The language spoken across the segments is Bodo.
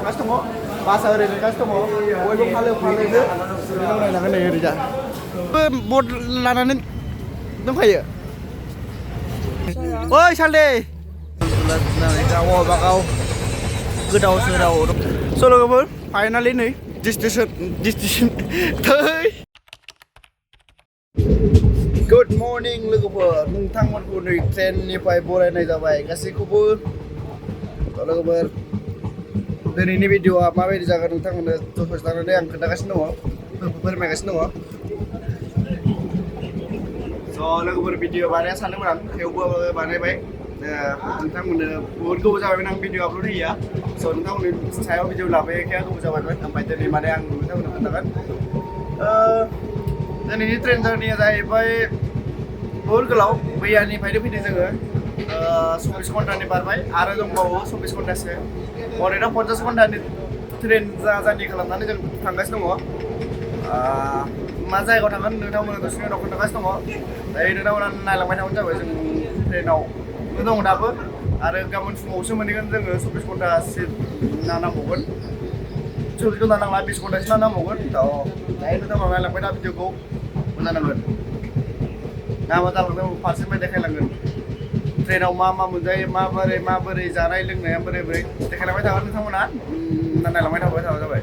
गासिनो दङ बासा ओरैनो गासिनो दङ बयबो फालो फालोसो नायनांगोन नै ओरैजा बर्ड लानानै दंखायो ओइ सालदे गावबा गाव गोदाव सोराव स' लोगोफोर फाइनालि नै डिस्टेसन थै गुड मर्निं लोगोफोर नोंथांमोनखौ नै ट्रेननिफ्राय बरायनाय जाबाय गासैखौबो लोगोफोर दिनैनि भिडिअआ माबायदि जागोन नोंथांमोननो ससे लानानै आं खोन्थागासिनो दङ फोरमायगासिनो दङ स' लोगोफोर भिडिअ बानायनो सानदोंमोन आं थेवबो बानायबाय नोंथांमोननो बहुद गोबाव जाबायमोन आं भिडिअ आपल'ड होयैया स' नोंथांमोननि सायाव भिडिअ लाबोयाखै गोबाव जाबायमोन ओमफ्राय दिनै माने आं नोंथांमोननो खोन्थागोन दिनैनि ट्रेन जार्निया जाहैबाय बहुद गोलाव मैयानिफ्रायनो फैदों जोङो 24 घन्टानि बारबाय आरो दंबावो 24 घन्टासो ओरैनो 50 घन्टानि ट्रेन जार्नि खालामनानै जों थांगासिनो दङ मा जायगायाव थांगोन नोंथांमोना दसेनि उनाव खोन्थागासिनो दङ दायो नोंथांमोना नायलांबाय थाबानो जाबाय जों ट्रेनाव दङ दाबो आरो गाबोन फुङावसो मोनहैगोन जोङो 24 घन्टासो नांबावगोन 24 घन्टा नांला 20 घन्टासो नांबावगोन दायो नोंथांमोना नायलांबाय था भिडिअखौ मोजांनांगोन ना मा जालांदों फारसेनिफ्राय देखायलांगोन ट्रेनाव मा मोनजायो माबोरै जानाय लोंनाया बोरै देखायलांबाय थागोन नोंथांमोना नायलांबाय थाबाय जाबाय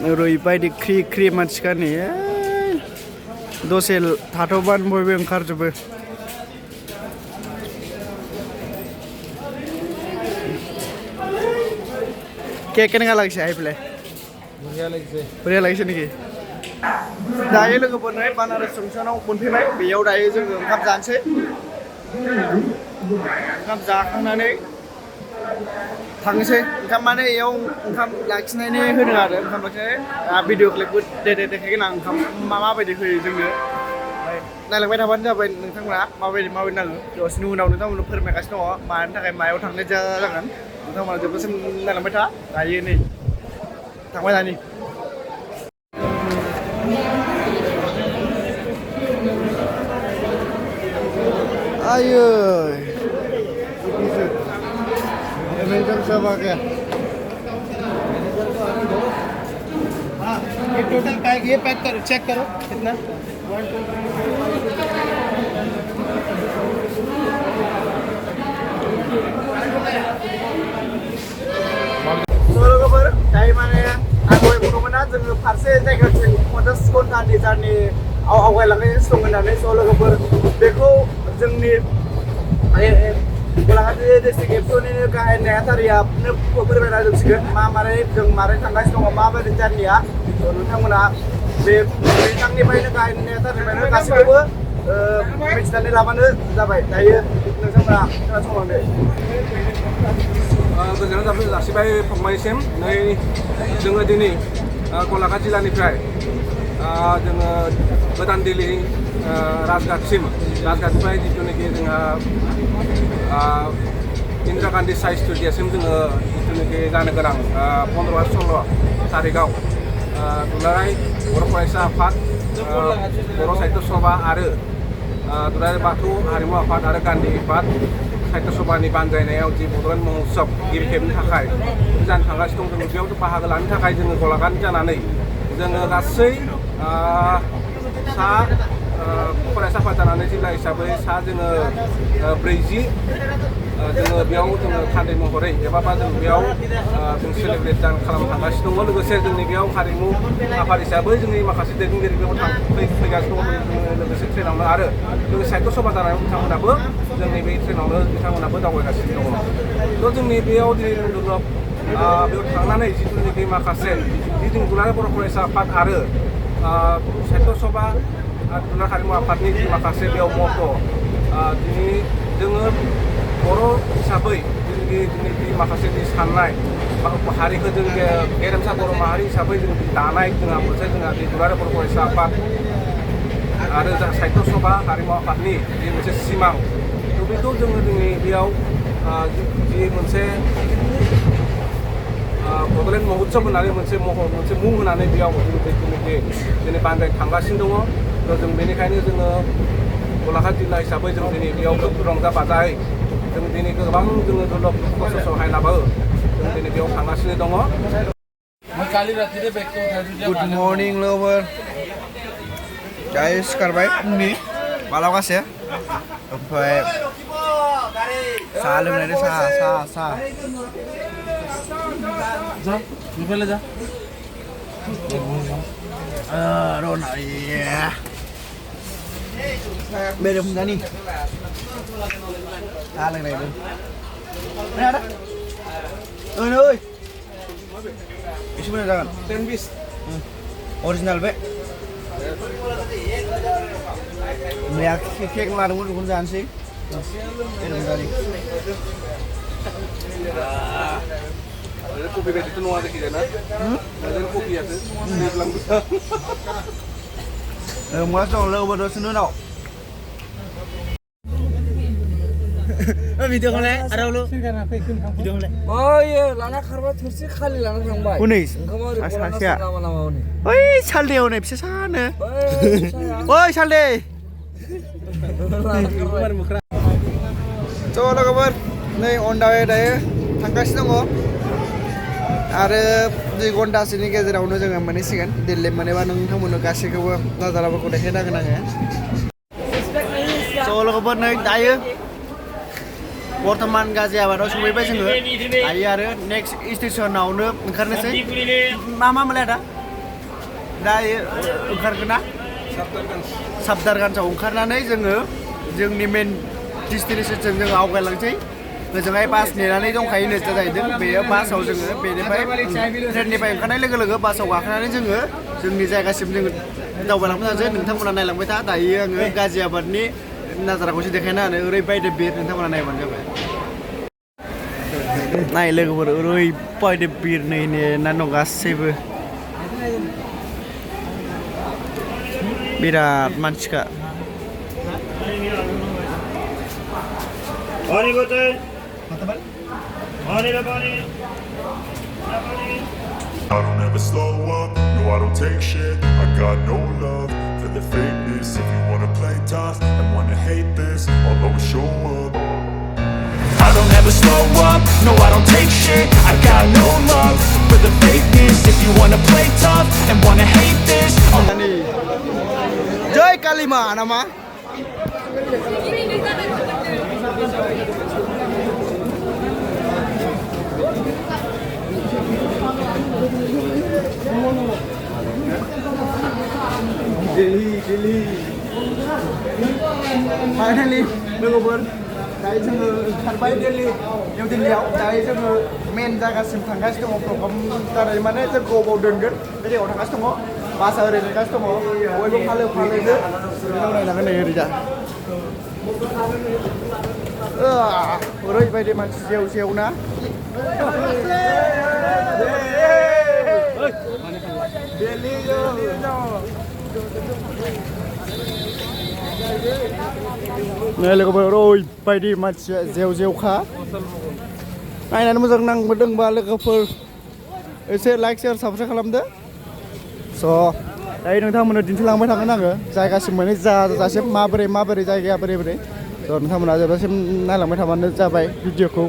ओरैबायदि ख्रि मानसिखा नै दसे थाथ'बानो बयबो ओंखारजोबो केनेका लागिसे आइफालाय बरिया लागिसे नेखि दायो लोगोफोरनो बानारस जंसनाव मोनफैबाय बेयाव दायो जोङो ओंखाम जानोसै ओंखाम जाखांनानै थांनोसै ओंखाम माने इयाव ओंखाम लाखिनायनि होनो आरो ओंखाम लाखिनाय भिडिअ क्लिपबो देखायगोन आं ओंखाम माबायदि होयो जोंनो ओमफ्राय नायलांबाय थाबानो जाबाय नोंथांमोना माबायदि नाङो दसेनि उनाव नोंथांमोननो फोरमायगासिनो दङ मानि थाखाय मायाव थांनाय जागोन नोंथांमोना जोबोसिम नायलांबाय था दायो नै थांबाय दानि आयै मैनेजर साहब आ गया ये टोटल पैक ये पैक करो चेक करो कितना लोगोफोर दायो माने आं दहाय बुंदोंमोनना जोङो फारसे जायगाथिं 50 घन्टानि जार्नि आवगायलांगासिनो दं होननानै स' लोगोफोर बेखौ जोंनि गलाघाट डिस्ट्रिक्ट एबसुनि गाहाय नेहाथारिया फोरमायना होसिगोन मारै थांगासिनो दङ माबायदि जार्निया नोंथांमोना बे बिथांनिफ्रायनो गाहाय नेहाथारिनिफ्रायनो गासैखौबो मिथिनानै लाबानो जाबाय दायो नोंथांमोना खोनासंलांदो गोजोननाय जासिबाय फंबायसिम नै जोङो दिनै गलाघाट जिल्लानिफ्राय जोङो गोदान दिल्ली राजघाटनिफ्राय जिथुनाखि जोंहा इन्दिरा गान्धी साइ स्टुडियासिम जोङो जिथुनाखि जानो गोनां 15 आरो 16 थारिखआव दुलाराय बर' फरायसा आफाद बर' साहित्य सभा आरो दुलाराय बाथौ हारिमु आफाद आरो गान्धी आफाद साहित्य सभानि बानजायनायाव जि बड'लेण्ड महोत्सब गिबि खेबनि थाखाय जानो थांगासिनो दं जोङो बेयाव बाहागो लानो थाखाय जोङो गलाघाट जानानै जोङो गासै सा फरायसा आफाद जानानै जिल्ला हिसाबै जोङो 40 जोङो बेयाव जोङो थान्दै महरै एबा जों बेयाव जों सेलेब्रेट खालामनो थांगासिनो दङ लोगोसे जोंनि बेयाव हारिमु आफाद हिसाबै जोंनि माखासे दैदेनगिरि बेयाव फैगासिनो दङ लोगोसे ट्रेनावनो आरो लोगोसे साहित्य सभा जानायाव बिथांमोनाबो जोंनि बे ट्रेनावनो बिथांमोनाबो दावबायगासिनो दङ थ' जोंनि बेयाव दिनै बेयाव थांनानै जिथुनाखि माखासे जों दुलाराय बर' फरायसा आफाद आरो साहित्य सभा दुलाराय हारिमु आफादनि माखासे बेयाव मथ' दिनै जोङो बर' हिसाबै जिथुनाखि माखासे साननाय हारिखौ जों गेरेमसा बर' माहारि हिसाबै जों दानाय जोंहा मोनसे जोंहा दुलाराय बर' फरायसा आफाद आरो जा साहित्य सभा हारिमु आफादनि जि मोनसे सिमां बेखौ जोङो दिनै बेयाव जि मोनसे बड'लेण्ड महोत्सव होननानै मोनसे मुं होनानै बेयाव जिथुनाखि दिनै बानजायनो थांगासिनो दङ जों बेनिखायनो जोङो गलाघाट जिल्ला हिसाबै जों दिनै बेयाव रंजा बाजायै जों दिनै गोबां जोङो दुर्लभ खस्थ' सहायनाबो जों दिनै बेयाव थांगासिनो दङ। गुड मर्निं लोगोफोर दायो सिखारबाय फुंनि मालाबासो ओमफ्राय साहा लोंनायदो साहा जा बेफोरलाय जा रना बेरे फुंजानि साहा लोंनायदो नै आदा नै एसे मोजां जागोन सेन्डविच अरिजिनाल बे मैया केक लादोंमोन बेखौनो जानोसै बेरे फुंजानि kopi itu nuang lagi kan? Ada kopi ada, bilang bisa. Mas dong lo berdua sini dong. video kau leh, ada lu? Video kau leh. Oh iya, lana karba terus kali lana sang bay. Unis, Asia. Nama-nama ini. Oi, salde one bisa sana. Oi, salde. Coba kabar. Nih on the way deh. थांगासिनो दङ आरो 2 घन्टासोनि गेजेरावनो जोङो मोनहैसिगोन दिल्ली मोनोबा नोंथांमोननो गासैखौबो नाजाराफोरखौ देखायनांगोन आङो स' लोगोफोर नै दायो बर्तमान गाजियाबादाव सफैबाय जोङो दायो आरो नेक्स्ट स्टेसनावनो ओंखारनोसै मा मोनलाय दायो ओंखारगोन ना साबदारगान्सआव ओंखारनानै जोङो जोंनि मेन डेस्टिनेसनजों जों आवगायलांसै ओजोंहाय बास नेनानै दंखायो नोंसोर जाहैदों बेयो बासाव जोङो बेनिफ्राय ट्रेननिफ्राय ओंखारनाय लोगो लोगो बासाव गाखोनानै जोङो जोंनि जायगासिम जोङो दावबायलांबाय थानोसै नोंथांमोना नायलांबाय था दायो आङो गाजियाबादनि नाजाराखौसो देखायना होनो ओरैबायदि बिर नोंथांमोना नायबानो जाबाय नाय लोगोफोर ओरैबायदि बिर नै नेना दं गासैबो बिराद मानसिखा I don't ever slow up, no I don't take shit. I got no love for the fakeness. If you wanna play tough and wanna hate this, I'll always show up. I don't ever slow up, no I don't take shit. I got no love for the fakeness. If you wanna play tough and wanna hate this, Joy Kalima nama Delhi finally लोगोफोर दायो जोङो ओंखारबाय निउ दिल्लीयाव दायो जोङो मेन जायगासिम थांगासिनो दङ प्रग्राम जानाय माने जोंखौ अबाव दोनगोन बे जायगायाव थांगासिनो दङ बासआ ओरै नेगासिनो दङ बयबो फालोजो नायलांगोन नै ओरैजा ओरैबायदि मानसि जेव ना नै लोगोफोर ओरैबायदि मानसिया जेवखा नायनानै मोजां नांबोदोंबा लोगोफोर एसे लाइक शेयार साबस्क्राइब खालामदो स' दायो नोंथांमोननो दिन्थिलांबाय थागोन आङो जायगासिम मोनै जाजासिम माबोरै जायगाया बोरै स' नोंथांमोना जेब्लासिम नायलांबाय थाबानो जाबाय भिडिअखौ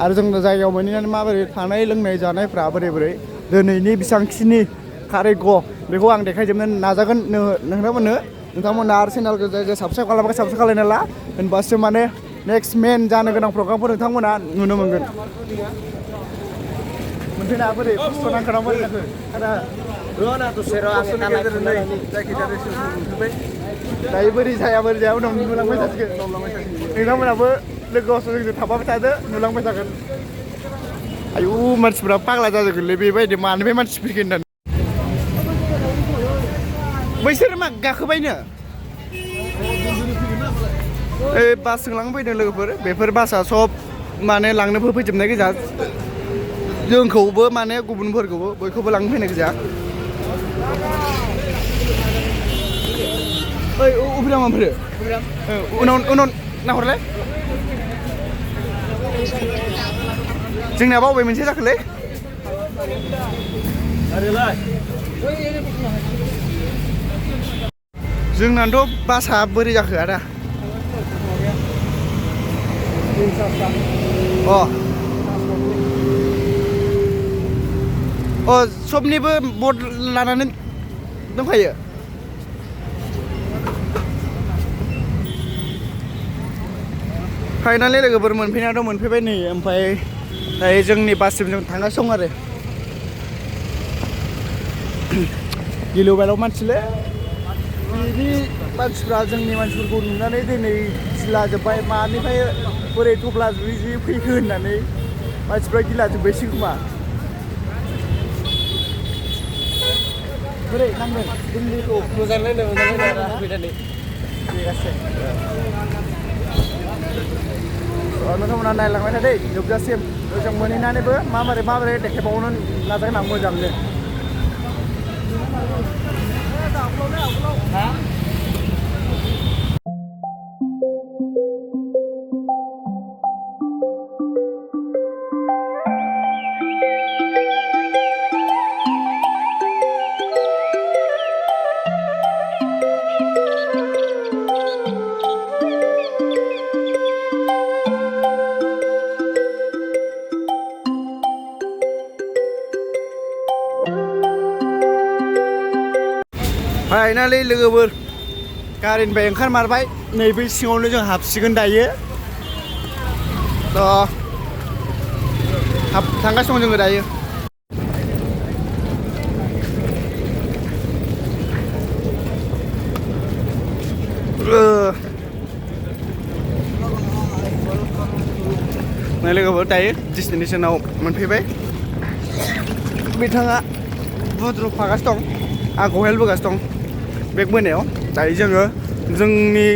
आरो जों जायगायाव मोनहैनानै माबोरै थानाय लोंनाय जानायफ्रा बोरै दिनैनि बेसेबांखिनि खारैग' बेखौ आं देखायजोबनो नाजागोन नोंथांमोना आरो चेनेलखौ जाय साबस्क्राइब खालामाखै साबस्क्राइब खालायना ला होनबासो माने नेक्स्ट मेन जानो गोनां प्रग्रामखौ नोंथांमोना नुनो मोनगोन मोनफैना बोरै खस्थ' नांखाना बोरै जाखो दायो बोरै जाया उनाव नुलांबाय थासिगोन नोंथांमोनाबो लोगोआव जोंजों थाफाबाय थादो नुलांबाय थागोन आयु मानसिफ्रा पाग्ला जाजोबगोनलै बेबायदि मानिफ्राय मानसि फैगोन होननानै बैसोर मा गाखोबायनो बासजों लांनो फैदों लोगोफोर बेफोर बासआ सब माने लांनोबो फैजोबनाय गोजा जोंखौबो माने गुबुनफोरखौबो बयखौबो लांनो फैनाय गोजा ओइ उफिरा माफोरो उनाव नाहरलाय जोंनिया बावबाय मोनसे जाखोलै जोंनाथ' बासआ बोरै जाखो आदा सबनिबो बर्ड लानानै दंखायो फाइनालि लोगोफोर मोनफैनायाथ' मोनफैबाय नै ओमफ्राय दायो जोंनि बाससिम जों थांगासिनो दं आरो गिलु बालु मानसिलै बिदि मानसिफ्रा जोंनि मानसिफोरखौ नुनानै दिनै गिला जोब्बाय मानिफ्राय बोरै थफ्ला जुयै फैखो होननानै मानसिफ्रा गिला जोब्बायसै खोमा बोरै नांदों दिल्लीखौ मोजां नायदों फैनानै थिगासे नोंथांमोना नायलांबाय थादो जोबजासिम जों मोनहैनानैबो माबोरै देखायबावनो नाजागोन आं मोजांनो फाइनालि लोगोफोर गारिनिफ्राय ओंखारमारबाय नैबे सिङावनो जों हाबसिगोन दायो थांगासिनो दं जोङो दायो लोगोफोर दायो डेस्टिनेसनाव मोनफैबाय बिथाङा बुद्रुफागासिनो दं आंखौ हेल्प होगासिनो दं बेग बोनायाव दायो जोङो जोंनि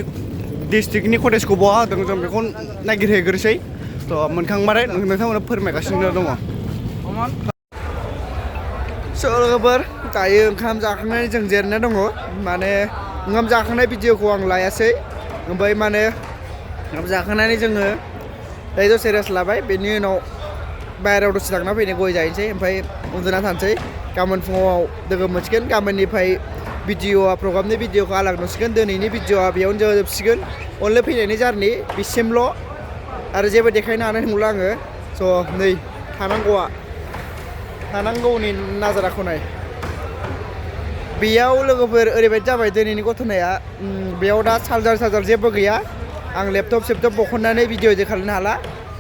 डिस्ट्रिक्टनि कटेजखौ बहा होदों जों बेखौ नागिरहैग्रोसै थ' मोनखांबाथाय नोंथांमोना फोरमायगासिनो दङ स' लोगोफोर दायो ओंखाम जाखांनानै जों जिरायना दङ माने ओंखाम जाखांनाय भिडिअखौ आं लायासै ओमफ्राय माने ओंखाम जाखांनानै जोङो दायो दसे रेस्ट लाबाय बेनि उनाव बाहेरायाव दसे थांना फैनो गय जाहैनोसै ओमफ्राय उन्दुना थानोसै गाबोन फुङाव लोगो मोनसिगोन गाबोननिफ्राय भिडिअआ प्रग्रामनि भिडिअखौ आलाग नुसिगोन दिनैनि भिडिअआ बेयावनो जोबसिगोन अनलि फैनायनि जारनि बिसिमल' आरो जेबो देखायनो हानाय नंला आङो स' नै थानांगौनि नाजाराखौ नाय बेयाव लोगोफोर ओरैबायदि जाबाय दिनैनि घटनाया बेयाव दा चार्जार जेबो गैया आं लेपटप सेपटप बख'नानै भिडिअ एडिट खालामनो हाला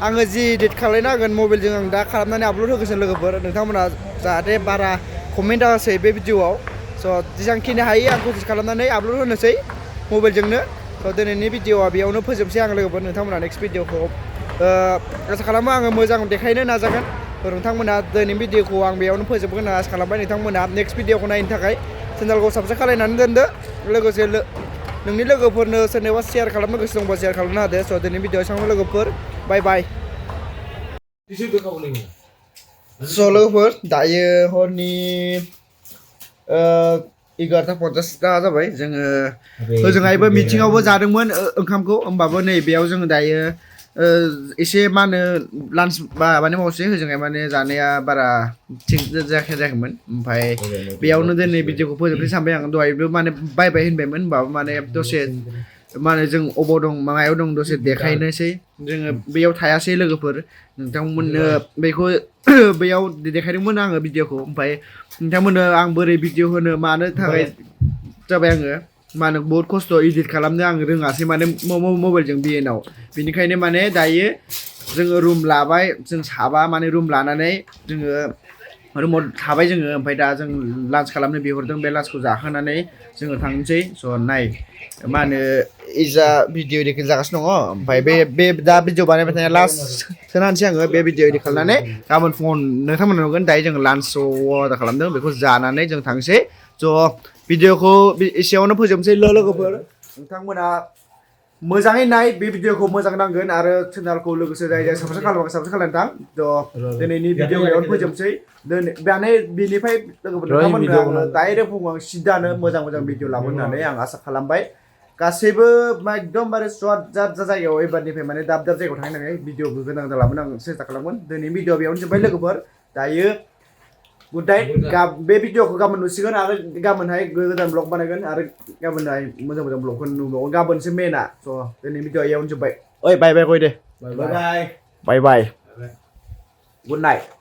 आङो जि एडिट खालामनो हागोन मबाइलजों आं दा खालामनानै आपल'ड होगोन लोगोफोर नोंथांमोना जाहाथे बारा कमेन्ट दाहोसै बे भिडिअआव स' जेसांखिनि हायो आं कचिं खालामनानै आपल'ड होनोसै मबाइलजोंनो स' दिनैनि भिडिअआ बेयावनो फोजोबसै आं लोगोफोर नोंथांमोना नेक्स्ट भिडिअखौ आसा खालामो आङो मोजां देखायनो नाजागोन नोंथांमोना दिनैनि भिडिअखौ आं बेयावनो फोजोबगोन होनना आसा खालामबाय नोंथांमोना नेक्स्ट भिडिअखौ नायनो थाखाय चेनेलखौ साबस्क्राइब खालामनानै दोनदो लोगोसे नोंनि लोगोफोरनो सोरनोबा शेयार खालामनो गोसो दंबा शेयार खालामनो हादो स' दिनैनि भिडिअ एसेबांनो लोगोफोर बाय बाय स' लोगोफोर दायो हरनि 11:50 जाबाय जोङो ओजोंहायबो मिटिङावबो जादोंमोन ओंखामखौ होमबाबो नै बेयाव जोङो दायो एसे मा होनो लान्च माने मावसै ओजोंहाय माने जानाया बारा थिग जायाखैमोन ओमफ्राय बेयावनो दिनै भिडिअखौ फोजोबनोसै सानबाय आं दहायबो माने बाय होनबायमोन होमबाबो माने दसे मा होनो जों अबाव दं मायाव दं दसे देखायनोसै जोङो बेयाव थायासै लोगोफोर नोंथांमोननो बेखौ बेयाव देखायदोंमोन आङो भिडिअखौ ओमफ्राय नोंथांमोननो आं बोरै भिडिअ होनो मानो थाखाय जाबाय आङो मानो बहुत खस्थ' इडिट खालामनो आं रोङासै माने मबाइलजों बिएनआव बेनिखायनो माने दायो जोङो रुम लाबाय जों साबा माने रुम लानानै जोङो रुमाव थाबाय जोङो ओमफ्राय दा जों लान्च खालामनो बिहरदों बे लान्चखौ जाहोनानै जोङो थांनोसै स' नाय मा होनो इजा भिडिअ एडिट जागासिनो दङ ओमफ्राय बे दा भिडिअ बानायबाय थानाया लास्ट सोनानैसै आङो बे भिडिअ एडिट खालामनानै गाबोन फुङाव नोंथांमोना नुगोन दायो जों लान्च अर्डार खालामदों बेखौ जानानै जों थांसै स' भिडिअखौ एसेयावनो फोजोबनोसै लोगोफोर नोंथांमोना मोजाङै नाय बे भिडिअखौ मोजां नांगोन आरो चेनेलखौ लोगोसे जाय साबस्क्राइब खालामो साबस्क्राइब खालामनो थां थ' दिनैनि भिडिअ बेयावनो फोजोबसै माने बेनिफ्राय लोगोफोर डाइरेक्ट बुङो आं सिदानो मोजां भिडिअ लाबोनो होननानै आं आसा खालामबाय गासैबो एकदमबारे सर्ट जात जायगायाव एबारनिफ्राय माने दाब जायगायाव थांनानै भिडिअ गोनां लाबोनो आं सेस्था खालामगोन दिनैनि भिडिअ बेयावनो जोब्बाय लोगोफोर दायो गुड नाइट बे भिडिअखौ गाबोन नुसिगोन आरो गाबोनहाय गोदान ब्लग बानायगोन आरो गाबोनहाय मोजां ब्लगखौ नुबावगोन गाबोनसो मेना स' दिनै भिडिअ बेयावनो जोब्बाय ओइ बाय बाय गय दे बाय बाय गुड नाइट